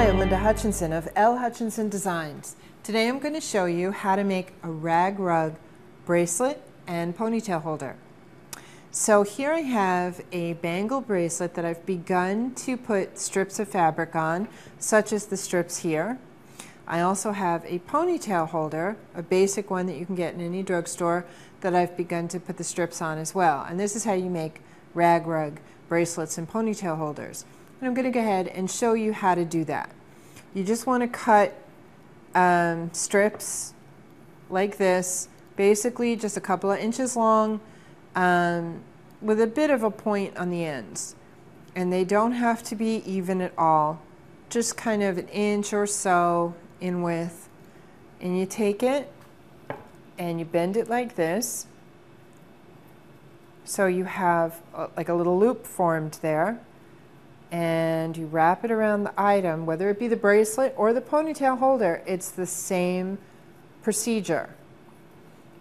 Hi, I'm Linda Hutchinson of L. Hutchinson Designs. Today I'm going to show you how to make a rag rug bracelet and ponytail holder. So here I have a bangle bracelet that I've begun to put strips of fabric on, such as the strips here. I also have a ponytail holder, a basic one that you can get in any drugstore, that I've begun to put the strips on as well. And this is how you make rag rug bracelets and ponytail holders. And I'm going to go ahead and show you how to do that. You just want to cut strips like this, basically just a couple of inches long, with a bit of a point on the ends. And they don't have to be even at all, just kind of an inch or so in width. And you take it and you bend it like this, so you have like a little loop formed there. And you wrap it around the item, whether it be the bracelet or the ponytail holder, it's the same procedure.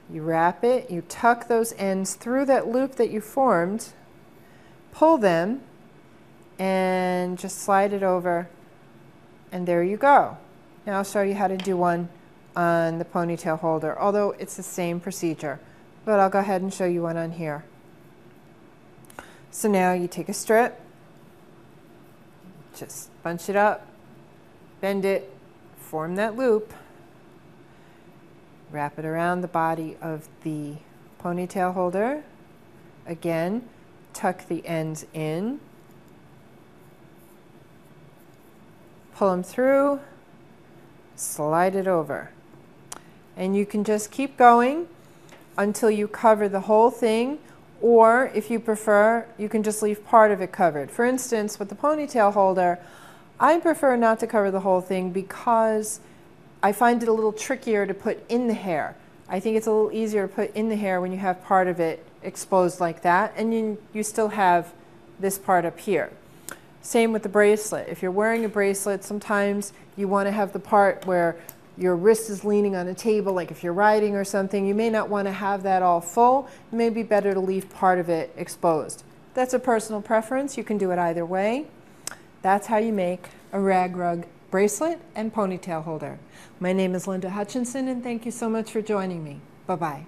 You wrap it, you tuck those ends through that loop that you formed, pull them, and just slide it over, and there you go. Now I'll show you how to do one on the ponytail holder, although it's the same procedure, but I'll go ahead and show you one on here. So now you take a strip, just bunch it up, bend it, form that loop, wrap it around the body of the ponytail holder. Again, tuck the ends in, pull them through, slide it over. And you can just keep going until you cover the whole thing. Or if you prefer, you can just leave part of it covered. For instance, with the ponytail holder, I prefer not to cover the whole thing because I find it a little trickier to put in the hair. I think it's a little easier to put in the hair when you have part of it exposed like that, and you still have this part up here. Same with the bracelet. If you're wearing a bracelet, sometimes you want to have the part where your wrist is leaning on a table, like if you're writing or something. You may not want to have that all full. It may be better to leave part of it exposed. That's a personal preference. You can do it either way. That's how you make a rag rug bracelet and ponytail holder. My name is Linda Hutchinson, and thank you so much for joining me. Bye-bye.